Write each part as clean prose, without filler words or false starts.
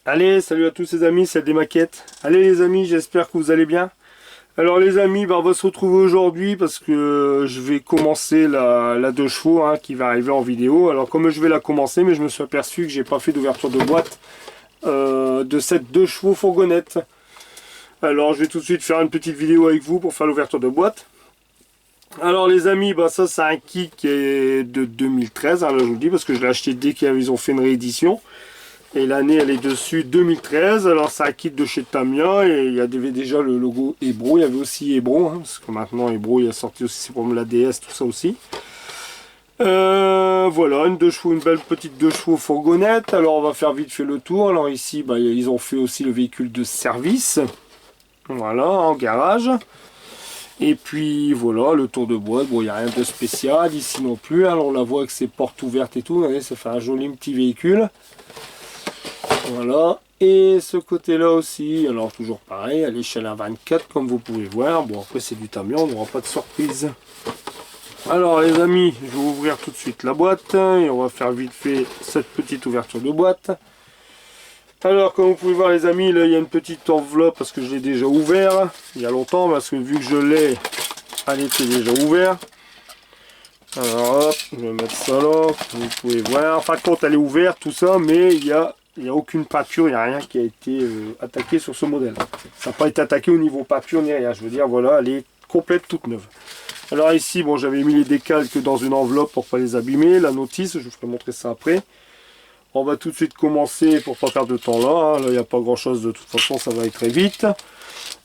Allez, salut à tous les amis, c'est des maquettes. Allez les amis, j'espère que vous allez bien. Alors les amis, on va se retrouver aujourd'hui parce que je vais commencer la 2 chevaux qui va arriver en vidéo. Alors comme je vais la commencer, mais je me suis aperçu que j'ai pas fait d'ouverture de boîte de cette 2 chevaux fourgonnette. Alors je vais tout de suite faire une petite vidéo avec vous pour faire l'ouverture de boîte. Alors les amis, ça c'est un kit qui est de 2013, là, je vous le dis parce que je l'ai acheté dès qu'ils ont fait une réédition. Et l'année elle est dessus 2013. Alors c'est un kit de chez Tamiya et il y avait déjà le logo Ebro. Il y avait aussi Ebro, parce que maintenant Ebro il a sorti aussi ses problèmes la DS, tout ça aussi. Voilà, une 2 chevaux, une belle petite 2 chevaux fourgonnette. Alors on va faire vite fait le tour. Alors ici ils ont fait aussi le véhicule de service. Voilà, en garage. Et puis voilà, le tour de boîte. Bon, il n'y a rien de spécial ici non plus. Alors on la voit avec ses portes ouvertes et tout. Vous voyez, ça fait un joli petit véhicule. Voilà, et ce côté-là aussi, alors toujours pareil, à l'échelle 1/24 comme vous pouvez voir. Bon, après c'est du Tamiya, on n'aura pas de surprise. Alors les amis, je vais ouvrir tout de suite la boîte et on va faire vite fait cette petite ouverture de boîte. Alors comme vous pouvez voir les amis, là il y a une petite enveloppe parce que je l'ai déjà ouvert il y a longtemps, parce que vu que je l'ai, elle était déjà ouverte. Alors hop, je vais mettre ça là, vous pouvez voir. Enfin compte elle est ouverte tout ça, mais il n'y a aucune pâture, il n'y a rien qui a été attaqué sur ce modèle. Ça n'a pas été attaqué au niveau pâture ni rien, je veux dire voilà, elle est complète, toute neuve. Alors ici, bon, j'avais mis les décalques dans une enveloppe pour pas les abîmer, la notice, je vous ferai montrer ça après. On va tout de suite commencer pour pas perdre de temps là, là il n'y a pas grand chose de toute façon, ça va aller très vite.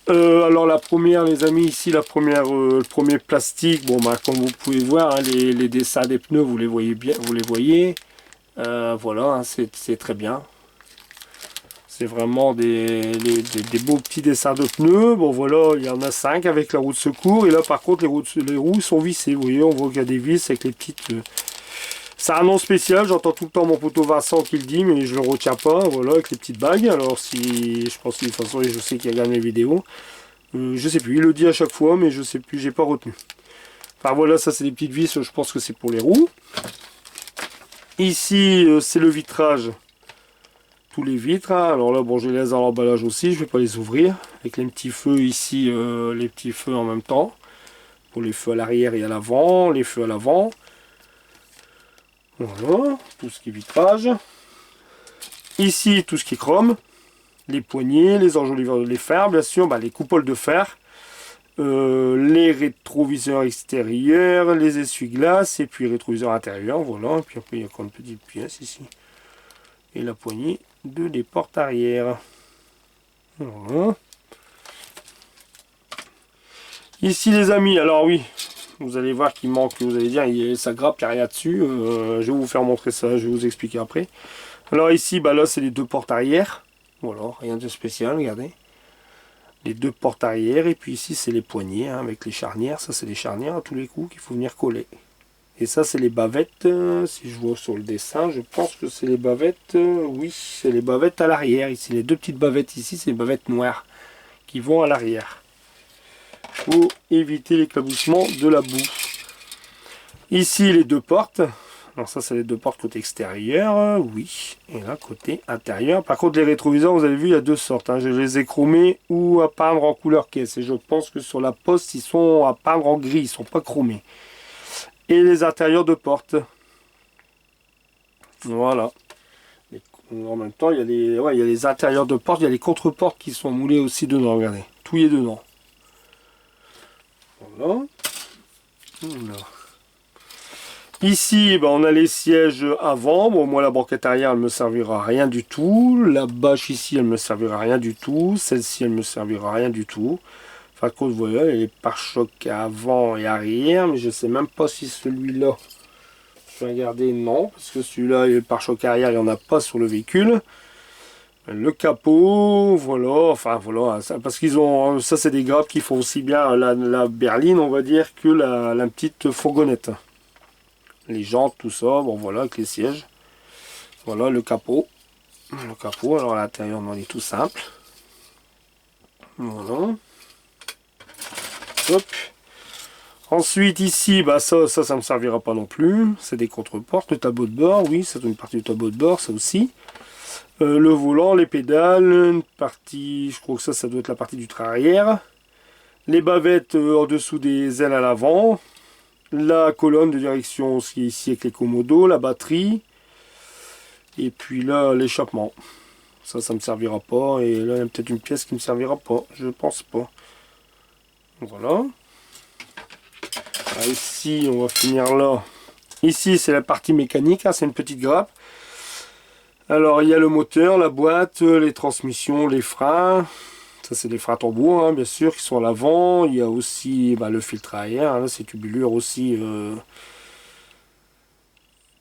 Alors la première les amis, ici la première, le premier plastique, bon comme vous pouvez voir, les dessins des pneus, vous les voyez bien, vous les voyez. Voilà, c'est très bien. C'est vraiment des beaux petits dessins de pneus. Bon voilà, il y en a 5 avec la roue de secours. Et là par contre les roues sont vissées. Vous voyez, on voit qu'il y a des vis avec les petites... C'est un nom spécial, j'entends tout le temps mon poteau Vincent qui le dit, mais je le retiens pas. Voilà, avec les petites bagues. Alors si... Je pense que de toute façon, je sais qu'il regarde mes vidéos. Je sais plus, il le dit à chaque fois, mais je sais plus, j'ai pas retenu. Enfin voilà, ça c'est des petites vis, je pense que c'est pour les roues. Ici, c'est le vitrage. Tous les vitres, alors là bon je les laisse dans l'emballage aussi, je vais pas les ouvrir, avec les petits feux ici, les petits feux en même temps, pour les feux à l'arrière et à l'avant, les feux à l'avant, voilà, tout ce qui est vitrage, ici tout ce qui est chrome, les poignées, les enjoliveurs de les fer, bien sûr, les coupoles de fer, les rétroviseurs extérieurs, les essuie-glaces, et puis les rétroviseurs intérieurs, voilà, et puis après il y a encore une petite pièce ici, et la poignée des portes arrière. Voilà. Ici les amis, alors oui, vous allez voir qu'il manque, vous allez dire, ça grappe, il n'y a rien dessus. Je vais vous faire montrer ça, je vais vous expliquer après. Alors ici, là c'est les 2 portes arrière. Voilà, rien de spécial, regardez. Les 2 portes arrière, et puis ici c'est les poignées, avec les charnières. Ça c'est les charnières à tous les coups qu'il faut venir coller. Et ça c'est les bavettes, si je vois sur le dessin, je pense que c'est les bavettes, oui, c'est les bavettes à l'arrière. Ici les 2 petites bavettes ici, c'est les bavettes noires qui vont à l'arrière. Pour éviter l'éclaboussement de la boue. Ici les 2 portes, alors ça c'est les 2 portes côté extérieur, oui, et là côté intérieur. Par contre les rétroviseurs, vous avez vu, il y a 2 sortes, je les ai chromés ou à peindre en couleur caisse. Et je pense que sur la Poste, ils sont à peindre en gris, ils ne sont pas chromés. Et les intérieurs de porte. Voilà. Et en même temps, il y a les intérieurs de porte, il y a les contre-portes qui sont moulées aussi dedans, regardez. Tout y est dedans. Voilà. Voilà. Ici, on a les sièges avant. Bon, moi, la banquette arrière, elle me servira à rien du tout. La bâche ici, elle me servira à rien du tout. Celle-ci, elle me servira à rien du tout. Enfin, vous voyez, il y a les pare-chocs avant et arrière, mais je sais même pas si celui-là, je vais regarder, non, parce que celui-là, le pare-choc arrière, il n'y en a pas sur le véhicule. Le capot, voilà, enfin voilà, parce qu'ils ont, ça c'est des grappes qui font aussi bien la berline, on va dire, que la petite fourgonnette. Les jantes, tout ça, bon voilà, avec les sièges. Voilà le capot. Le capot, alors à l'intérieur, on est tout simple. Voilà. Hop. Ensuite ici, ça ne me servira pas non plus. C'est des contre-portes. Le tableau de bord, oui, c'est une partie du tableau de bord, ça aussi. Le volant, les pédales, une partie, je crois que ça doit être la partie du train arrière. Les bavettes en dessous des ailes à l'avant. La colonne de direction aussi ici avec les commodos, la batterie. Et puis là, l'échappement. Ça me servira pas. Et là, il y a peut-être une pièce qui me servira pas. Je pense pas. Voilà. Ici, on va finir là. Ici, c'est la partie mécanique. Hein, c'est une petite grappe. Alors, il y a le moteur, la boîte, les transmissions, les freins. Ça, c'est des freins tambours, hein, bien sûr, qui sont à l'avant. Il y a aussi le filtre à air. Là, ces tubulures aussi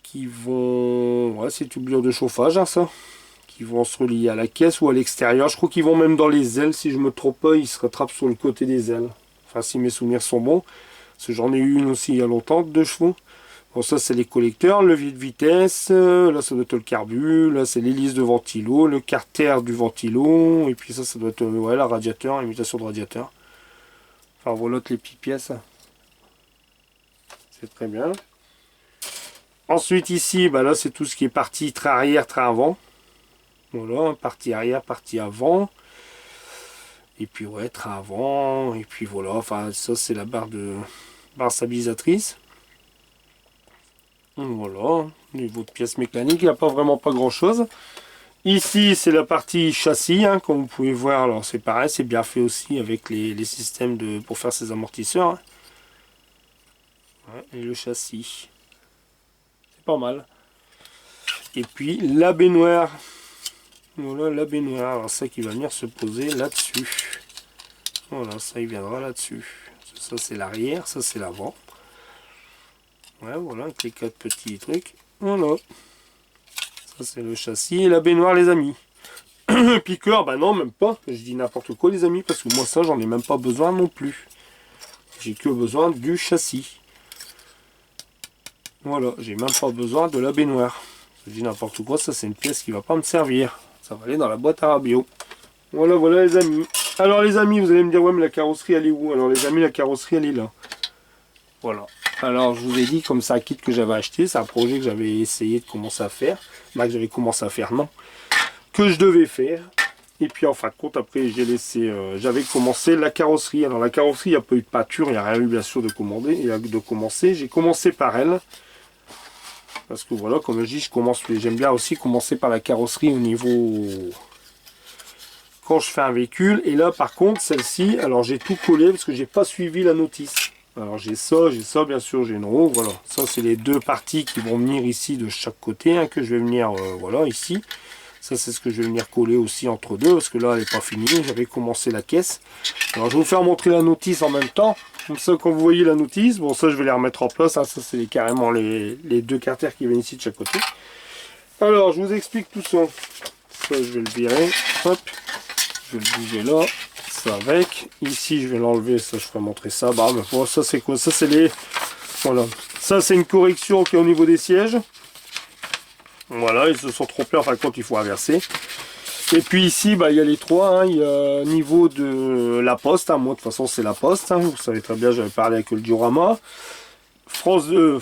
qui vont... Ouais, c'est tubulures de chauffage, hein, ça. Qui vont se relier à la caisse ou à l'extérieur. Je crois qu'ils vont même dans les ailes. Si je me trompe pas, ils se rattrapent sur le côté des ailes. Enfin, si mes souvenirs sont bons. Parce que j'en ai eu une aussi il y a longtemps, 2 chevaux. Bon, ça, c'est les collecteurs, le levier de vitesse. Là, ça doit être le carbu. Là, c'est l'hélice de ventilo, le carter du ventilo. Et puis ça doit être ouais, la radiateur, imitation de radiateur. Enfin, voilà les petites pièces. C'est très bien. Ensuite, ici, là, c'est tout ce qui est partie train arrière, train avant. Voilà, partie arrière, partie avant. Et puis, ouais, train avant. Et puis, voilà. Enfin, ça, c'est la barre stabilisatrice. Voilà, au niveau de pièces mécaniques, il n'y a vraiment pas grand chose. Ici, c'est la partie châssis, hein, comme vous pouvez voir. Alors, c'est pareil, c'est bien fait aussi avec les systèmes pour faire ces amortisseurs. Hein. Ouais, et le châssis. C'est pas mal. Et puis, la baignoire. Voilà, la baignoire. Alors, ça qui va venir se poser là-dessus. Voilà, ça, il viendra là-dessus. Ça, c'est l'arrière, ça, c'est l'avant. Ouais, voilà, avec les 4 petits trucs. Voilà. Ça, c'est le châssis et la baignoire, les amis. Piqueur, non, même pas. Je dis n'importe quoi, les amis, parce que moi, ça, j'en ai même pas besoin non plus. J'ai que besoin du châssis. Voilà, j'ai même pas besoin de la baignoire. Je dis n'importe quoi, ça, c'est une pièce qui va pas me servir. Ça va aller dans la boîte à rabio. Voilà, voilà, les amis. Alors, les amis, vous allez me dire, ouais, mais la carrosserie, elle est où? Alors, les amis, la carrosserie, elle est là. Voilà. Alors, je vous ai dit, comme ça, un kit que j'avais acheté, c'est un projet que j'avais essayé de commencer à faire. Que j'avais commencé à faire, non. Que je devais faire. Et puis, en fin de compte, après, j'ai laissé... j'avais commencé la carrosserie. Alors, la carrosserie, il n'y a pas eu de peinture, il n'y a rien eu, bien sûr, de commander et de commencer. J'ai commencé par elle. Parce que, voilà, comme je dis, j'aime bien aussi commencer par la carrosserie au niveau... Quand je fais un véhicule. Et là, par contre, celle-ci, alors, j'ai tout collé parce que j'ai pas suivi la notice. Alors j'ai ça, bien sûr, j'ai une roue, voilà. Ça, c'est les 2 parties qui vont venir ici de chaque côté, hein, que je vais venir, voilà, ici. Ça, c'est ce que je vais venir coller aussi entre deux, parce que là, elle n'est pas finie. J'avais commencé la caisse. Alors, je vais vous faire montrer la notice en même temps. Comme ça, quand vous voyez la notice, bon, ça, je vais les remettre en place. Hein. Ça, c'est carrément les 2 carters qui viennent ici de chaque côté. Alors, je vous explique tout ça. Ça, je vais le virer. Hop. Je vais le bouger là. Avec ici, je vais l'enlever, ça je ferai montrer ça. Bon, ça c'est quoi? Ça c'est les... Voilà. Ça c'est une correction qui est au niveau des sièges. Voilà, ils se sont trompés, enfin quand il faut inverser. Et puis ici, il y a les 3. Hein. Il y a niveau de la poste. Hein. Moi, de toute façon, c'est la poste. Hein. Vous savez très bien, j'avais parlé avec le diorama. France 2.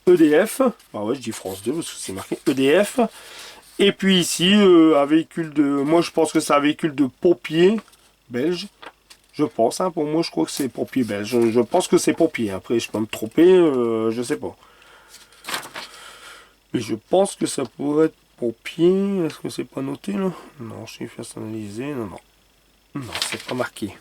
EDF. Ah ouais, je dis France 2 parce que c'est marqué EDF. Et puis ici, un véhicule de... Moi, je pense que c'est un véhicule de pompier belge. Je pense, hein, pour moi, je crois que c'est pompier belge. Je pense que c'est pompier. Après, je peux me tromper, je sais pas. Mais je pense que ça pourrait être pompier. Est-ce que c'est pas noté, là? Non, je suis personnalisé. Non, non. Non, c'est pas marqué.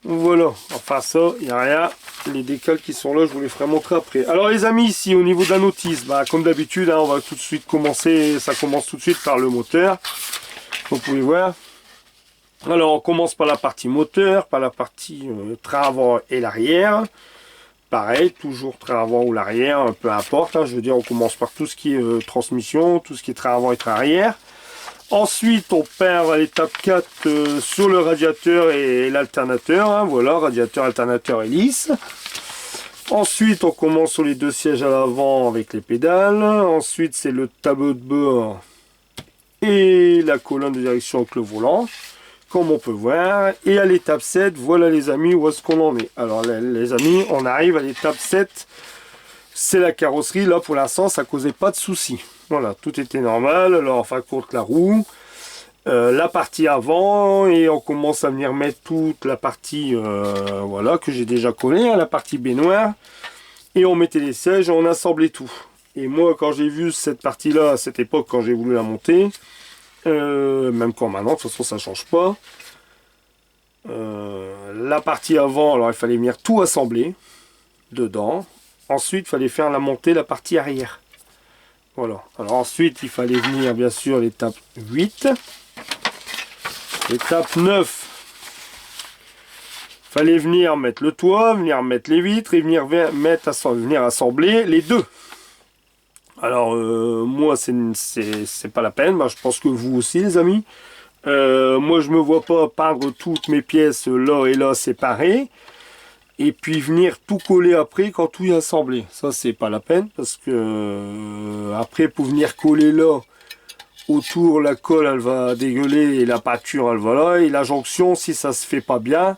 Voilà, enfin ça, il n'y a rien. Les décals qui sont là, je vous les ferai montrer après. Alors les amis, ici au niveau de la notice, comme d'habitude, hein, on va tout de suite commencer. Ça commence tout de suite par le moteur. Vous pouvez voir. Alors on commence par la partie moteur, par la partie train avant et l'arrière. Pareil, toujours train avant ou l'arrière, peu importe. Hein, je veux dire, on commence par tout ce qui est transmission, tout ce qui est train avant et train arrière. Ensuite, on perd à l'étape 4 sur le radiateur et l'alternateur. Hein, voilà, radiateur, alternateur et lisse. Ensuite, on commence sur les 2 sièges à l'avant avec les pédales. Ensuite, c'est le tableau de bord et la colonne de direction avec le volant, comme on peut voir. Et à l'étape 7, voilà les amis, où est-ce qu'on en est. Alors les amis, on arrive à l'étape 7 c'est la carrosserie. Là, pour l'instant, ça causait pas de soucis. Voilà, tout était normal. Alors, en fin de compte, la roue, la partie avant, et on commence à venir mettre toute la partie, voilà, que j'ai déjà collée, hein, la partie baignoire. Et on mettait les sièges et on assemblait tout. Et moi, quand j'ai vu cette partie-là, à cette époque, quand j'ai voulu la monter, même quand maintenant, de toute façon, ça change pas. La partie avant, alors il fallait venir tout assembler dedans. Ensuite, il fallait faire la montée, la partie arrière. Voilà. Alors ensuite, il fallait venir, bien sûr, l'étape 8. L'étape 9. Fallait venir mettre le toit, venir mettre les vitres et venir assembler les deux. Alors, moi, c'est pas la peine. Bah, je pense que vous aussi, les amis. Moi, je me vois pas peindre toutes mes pièces là et là séparées. Et puis venir tout coller après quand tout est assemblé. Ça, c'est pas la peine. Parce que après, pour venir coller là, autour, la colle, elle va dégueuler. Et la pâture, elle va là. Et la jonction, si ça se fait pas bien,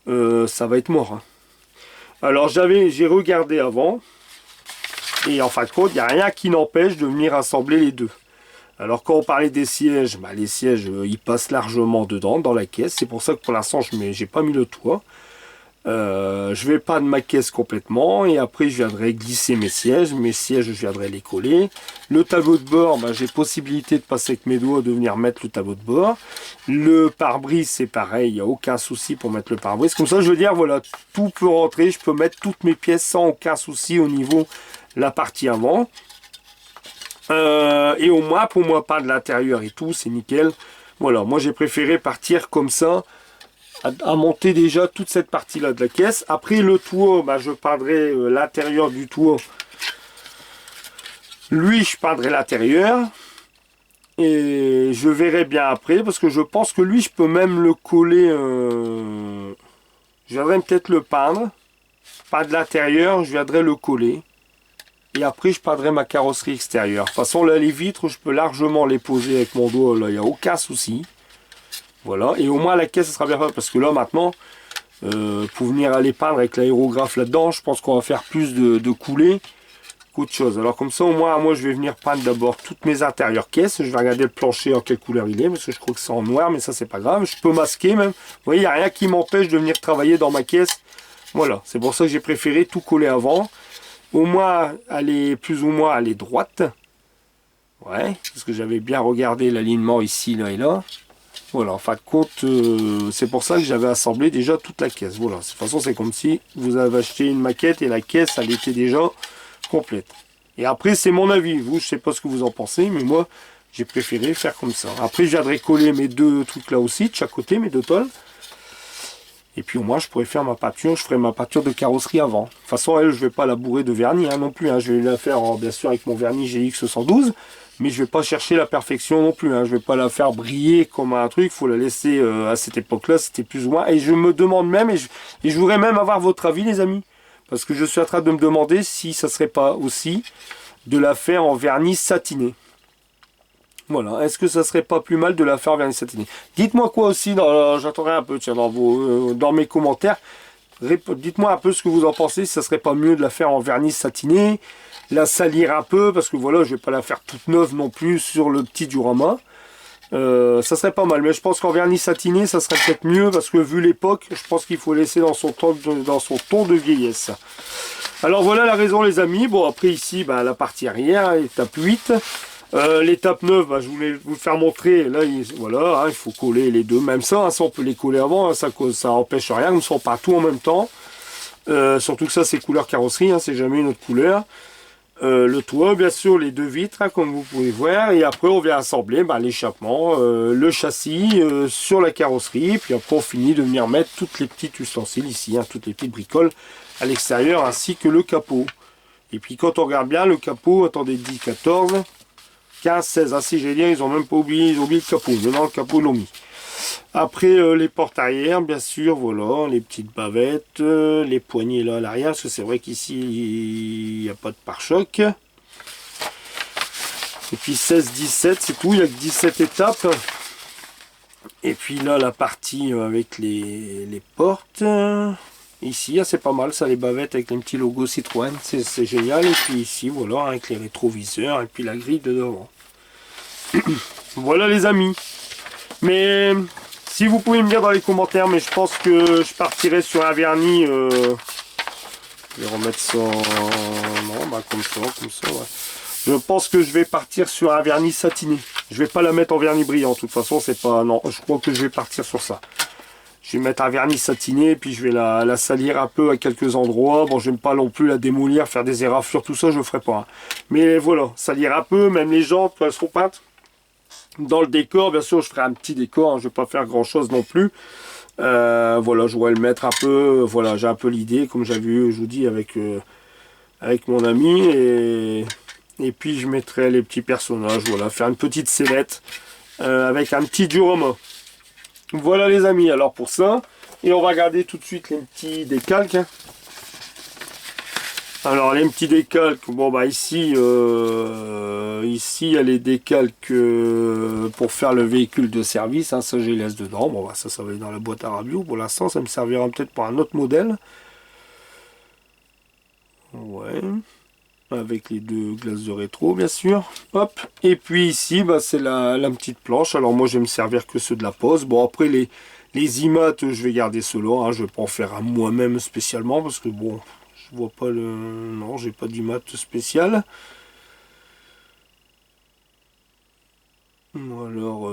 ça va être mort. Hein. Alors, j'ai regardé avant. Et en fin de compte, il n'y a rien qui n'empêche de venir assembler les deux. Alors quand on parlait des sièges, bah, les sièges ils passent largement dedans, dans la caisse. C'est pour ça que pour l'instant je n'ai pas mis le toit. Je vais pas de ma caisse complètement. Et après je viendrai glisser mes sièges. Mes sièges je viendrai les coller. Le tableau de bord, bah, j'ai possibilité de passer avec mes doigts, de venir mettre le tableau de bord. Le pare-brise c'est pareil, il n'y a aucun souci pour mettre le pare-brise. Comme ça je veux dire, voilà, tout peut rentrer. Je peux mettre toutes mes pièces sans aucun souci au niveau la partie avant. Et au moins, pour moi, pas de l'intérieur et tout, c'est nickel. Voilà, moi j'ai préféré partir comme ça, à monter déjà toute cette partie-là de la caisse. Après le toit, bah, je peindrai l'intérieur du toit. Lui, je peindrai l'intérieur. Et je verrai bien après, parce que je pense que lui, je peux même le coller. Je viendrai peut-être le peindre. Pas de l'intérieur, je viendrai le coller. Et après, je peindrai ma carrosserie extérieure. De toute façon, là, les vitres, je peux largement les poser avec mon doigt. Là, il n'y a aucun souci. Voilà. Et au moins, la caisse, ça sera bien fait. Parce que là, maintenant, pour venir aller peindre avec l'aérographe là-dedans, je pense qu'on va faire plus de coulées qu'autre chose. Alors, comme ça, au moins, moi, je vais venir peindre d'abord toutes mes intérieures caisses. Je vais regarder le plancher en quelle couleur il est. Parce que je crois que c'est en noir, mais ça, c'est pas grave. Je peux masquer même. Vous voyez, il n'y a rien qui m'empêche de venir travailler dans ma caisse. Voilà. C'est pour ça que j'ai préféré tout coller avant. Au moins, elle est plus ou moins elle est droite. Ouais, parce que j'avais bien regardé l'alignement ici, là et là. Voilà, en fin de compte, c'est pour ça que j'avais assemblé déjà toute la caisse. Voilà, de toute façon, c'est comme si vous avez acheté une maquette et la caisse, elle était déjà complète. Et après, c'est mon avis. Vous, je sais pas ce que vous en pensez, mais moi, j'ai préféré faire comme ça. Après, je viendrai coller mes deux trucs là aussi, de chaque côté, mes deux tôles. Et puis au moins je pourrais faire ma peinture, je ferai ma peinture de carrosserie avant. De toute façon, elle, je vais pas la bourrer de vernis hein, non plus. Hein. Je vais la faire bien sûr avec mon vernis GX 112. Mais je vais pas chercher la perfection non plus. Hein. Je vais pas la faire briller comme un truc. Il faut la laisser à cette époque-là. C'était plus ou moins. Et je me demande même, et je voudrais même avoir votre avis les amis. Parce que je suis en train de me demander si ça serait pas aussi de la faire en vernis satiné. Voilà, est-ce que ça serait pas plus mal de la faire en vernis satiné? Dites-moi quoi aussi, j'attendrai un peu tiens, dans mes commentaires. Dites-moi un peu ce que vous en pensez, si ça serait pas mieux de la faire en vernis satiné, la salir un peu, parce que voilà, je vais pas la faire toute neuve non plus sur le petit diorama. Ça serait pas mal, mais je pense qu'en vernis satiné, ça serait peut-être mieux, parce que vu l'époque, je pense qu'il faut laisser dans son ton de vieillesse. Alors voilà la raison les amis. Bon après ici, bah, la partie arrière, étape 8. L'étape 9, bah, je voulais vous le faire montrer. Là, voilà, hein, il faut coller les deux. Même ça, hein, ça on peut les coller avant. Hein, ça empêche rien. Comme ça, on part tout en même temps. Surtout que ça, c'est couleur carrosserie. Hein, c'est jamais une autre couleur. Le toit, bien sûr, les deux vitres, hein, comme vous pouvez voir. Et après, on vient assembler bah, l'échappement, le châssis sur la carrosserie. Puis après, on finit de venir mettre toutes les petites ustensiles ici, hein, toutes les petites bricoles à l'extérieur, ainsi que le capot. Et puis, quand on regarde bien, le capot, attendez, 10, 14... 15, 16, ah si j'ai dit, ils ont même pas oublié, ils ont oublié le capot, dedans le capot ils l'ont mis. Après les portes arrière, bien sûr, voilà, les petites bavettes, les poignées là à l'arrière, parce que c'est vrai qu'ici il n'y a pas de pare-choc. Et puis 16, 17, c'est tout, il n'y a que 17 étapes. Et puis là la partie avec les portes. Ici, c'est pas mal, ça, les bavettes avec un petit logo Citroën, c'est génial. Et puis ici, voilà, avec les rétroviseurs et puis la grille de devant. Voilà les amis. Mais si vous pouvez me dire dans les commentaires, mais je pense que je partirai sur un vernis. Je vais remettre ça. Non, bah comme ça, ouais. Je pense que je vais partir sur un vernis satiné. Je vais pas la mettre en vernis brillant. De toute façon, c'est pas. Non, je crois que je vais partir sur ça. Je vais mettre un vernis satiné, puis je vais la salir un peu à quelques endroits. Bon, je n'aime pas non plus la démolir, faire des éraflures, tout ça, je ne ferai pas. Hein. Mais voilà, salir un peu, même les jantes, elles seront peintes. Dans le décor, bien sûr, je ferai un petit décor, hein, je ne vais pas faire grand chose non plus. Voilà, je pourrais le mettre un peu, voilà, j'ai un peu l'idée, comme j'avais eu, je vous dis, avec mon ami. Et puis je mettrai les petits personnages, voilà, faire une petite sellette avec un petit diorama. Voilà les amis, alors pour ça, et on va regarder tout de suite les petits décalques. Hein. Alors les petits décalques, bon bah ici, ici il y a les décalques pour faire le véhicule de service, hein, ça je les laisse dedans, bon bah ça va aller dans la boîte à radio, pour l'instant ça me servira peut-être pour un autre modèle. Ouais, avec les deux glaces de rétro bien sûr, hop, et puis ici bah, c'est la petite planche, alors moi je vais me servir que ceux de la pose, bon après les IMAT je vais garder ceux-là, hein, je vais pas en faire un moi-même spécialement, parce que bon, je vois pas le... non, j'ai pas d'IMAT spécial. Ou alors,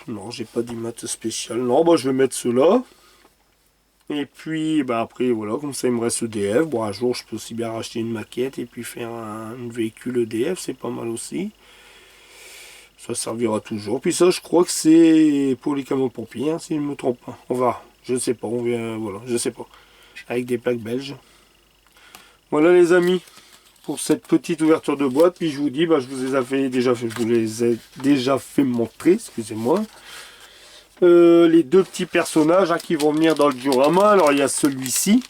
non, j'ai pas d'IMAT spécial, non, bah je vais mettre ceux-là. Et puis bah après voilà, comme ça il me reste EDF. Bon un jour je peux aussi bien racheter une maquette et puis faire un véhicule EDF, c'est pas mal aussi. Ça servira toujours. Puis ça je crois que c'est pour les camions pompiers, hein, si je ne me trompe pas. On va, je sais pas, on vient, voilà, je sais pas. Avec des plaques belges. Voilà les amis, pour cette petite ouverture de boîte. Puis je vous dis, bah, je vous les ai déjà fait montrer, excusez-moi. Les deux petits personnages hein, qui vont venir dans le diorama. Alors il y a celui-ci.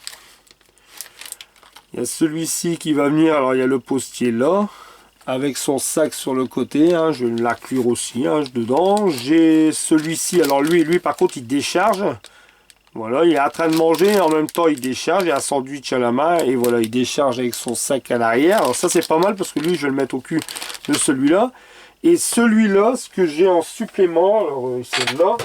Il y a celui-ci qui va venir. Alors il y a le postier là. Avec son sac sur le côté. Hein, je vais l'inclure aussi hein, dedans. J'ai celui-ci. Alors lui par contre il décharge. Voilà, il est en train de manger. Et en même temps il décharge. Il y a un sandwich à la main. Et voilà, il décharge avec son sac à l'arrière. Alors ça c'est pas mal parce que lui je vais le mettre au cul de celui-là. Et celui-là, ce que j'ai en supplément, alors c'est là,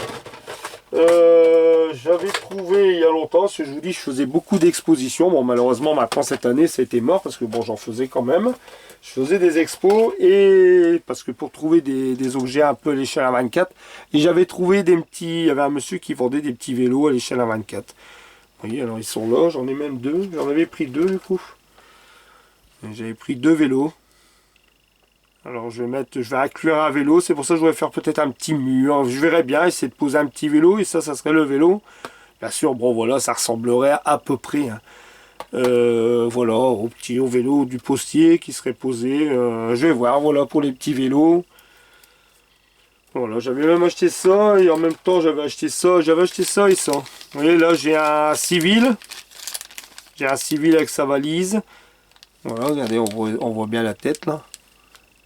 j'avais trouvé il y a longtemps, parce que je vous dis, je faisais beaucoup d'expositions. Bon, malheureusement, maintenant, cette année, ça a été mort, parce que bon, j'en faisais quand même. Je faisais des expos, et parce que pour trouver des objets un peu à l'échelle à 24, et j'avais trouvé des petits, il y avait un monsieur qui vendait des petits vélos à l'échelle à 24. Vous voyez, alors ils sont là, j'en ai même deux, j'en avais pris deux du coup. J'avais pris deux vélos. Alors je vais inclure un vélo, c'est pour ça que je vais faire peut-être un petit mur. Je verrai bien, essayer de poser un petit vélo et ça serait le vélo. Bien sûr, bon voilà, ça ressemblerait à peu près hein, voilà, au vélo du postier qui serait posé. Je vais voir, voilà pour les petits vélos. Voilà, j'avais même acheté ça et en même temps j'avais acheté ça et ça. Vous voyez là j'ai un civil. J'ai un civil avec sa valise. Voilà, regardez, on voit bien la tête là.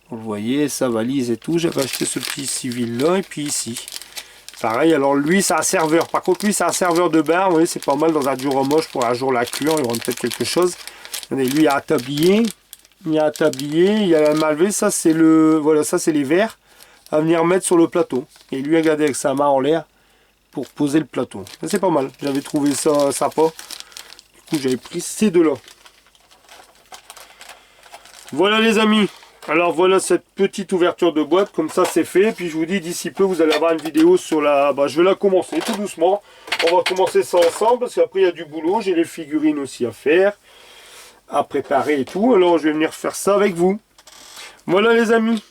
Vous voyez, sa valise et tout. J'avais acheté ce petit civil là. Et puis ici. Pareil, alors lui, c'est un serveur. Par contre, lui, c'est un serveur de bar. Vous voyez, c'est pas mal dans un diorama. Je pourrais un jour l'inclure. Il y aura peut-être quelque chose. Regardez, lui, il y a un tablier. Il y a un tablier. Il y a la malvée. Ça, c'est le... Voilà, ça, c'est les verres à venir mettre sur le plateau. Et lui, regardez, avec sa main en l'air pour poser le plateau. C'est pas mal. J'avais trouvé ça sympa. Du coup, j'avais pris ces deux-là. Voilà, les amis. Alors voilà cette petite ouverture de boîte, comme ça c'est fait. Puis je vous dis d'ici peu vous allez avoir une vidéo sur la... Bah, je vais la commencer tout doucement. On va commencer ça ensemble parce qu'après il y a du boulot. J'ai les figurines aussi à faire, à préparer et tout. Alors je vais venir faire ça avec vous. Voilà les amis.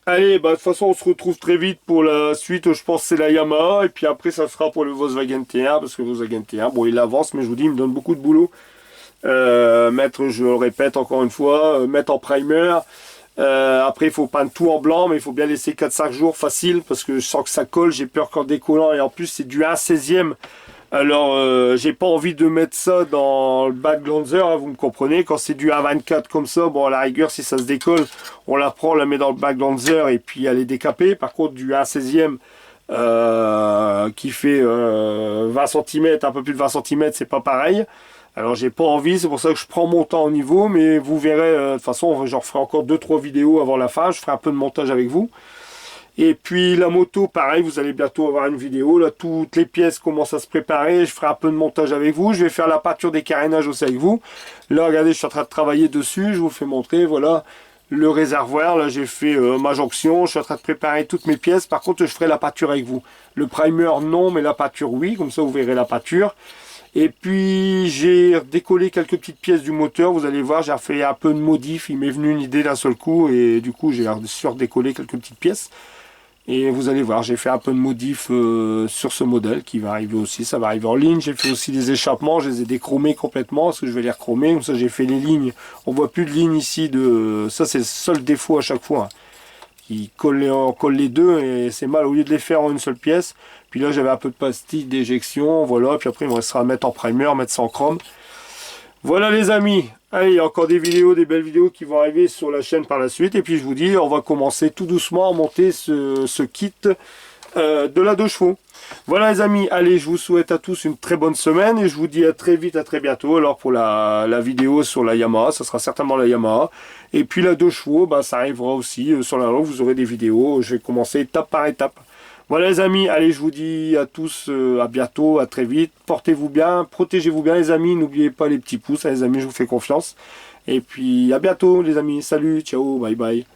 Allez, bah, de toute façon on se retrouve très vite pour la suite. Je pense que c'est la Yamaha. Et puis après ça sera pour le Volkswagen T1. Parce que le Volkswagen T1, bon il avance mais je vous dis il me donne beaucoup de boulot. Mettre, je le répète encore une fois, mettre en primer. Après il faut peindre tout en blanc mais il faut bien laisser 4-5 jours facile parce que je sens que ça colle, j'ai peur qu'en décollant et en plus c'est du 1/16e alors j'ai pas envie de mettre ça dans le backglanzer hein, vous me comprenez, quand c'est du 1/24 comme ça, bon à la rigueur si ça se décolle on la prend, on la met dans le backglanzer et puis elle est décapée. Par contre du 1/16e qui fait 20 cm, un peu plus de 20 cm, c'est pas pareil. Alors j'ai pas envie, c'est pour ça que je prends mon temps au niveau, mais vous verrez, de toute façon j'en ferai encore 2-3 vidéos avant la fin, je ferai un peu de montage avec vous. Et puis la moto, pareil, vous allez bientôt avoir une vidéo, là toutes les pièces commencent à se préparer, je ferai un peu de montage avec vous, je vais faire la peinture des carénages aussi avec vous. Là regardez, je suis en train de travailler dessus, je vous fais montrer, voilà. Le réservoir, là j'ai fait ma jonction, je suis en train de préparer toutes mes pièces, par contre je ferai la peinture avec vous. Le primer non, mais la peinture oui, comme ça vous verrez la peinture. Et puis j'ai décollé quelques petites pièces du moteur, vous allez voir, j'ai fait un peu de modif, il m'est venu une idée d'un seul coup, et du coup j'ai surdécollé quelques petites pièces. Et vous allez voir, j'ai fait un peu de modif sur ce modèle qui va arriver aussi, ça va arriver en ligne. J'ai fait aussi des échappements, je les ai déchromés complètement, parce que je vais les recromer. Comme ça j'ai fait les lignes, on voit plus de lignes ici, ça c'est le seul défaut à chaque fois. Qui colle les deux et c'est mal, au lieu de les faire en une seule pièce. Puis là j'avais un peu de pastille d'éjection, voilà, puis après il me restera à mettre en primer, mettre ça en chrome. Voilà les amis, allez, il y a encore des vidéos, des belles vidéos qui vont arriver sur la chaîne par la suite. Et puis je vous dis, on va commencer tout doucement à monter ce kit de la 2 chevaux. Voilà les amis, allez, je vous souhaite à tous une très bonne semaine et je vous dis à très vite, à très bientôt. Alors pour la vidéo sur la Yamaha, ça sera certainement la Yamaha. Et puis la 2 chevaux, bah, ça arrivera aussi sur la route, vous aurez des vidéos. Je vais commencer étape par étape. Voilà les amis, allez, je vous dis à tous à bientôt, à très vite. Portez-vous bien, protégez-vous bien les amis, n'oubliez pas les petits pouces, hein, les amis, je vous fais confiance. Et puis à bientôt les amis, salut, ciao, bye bye.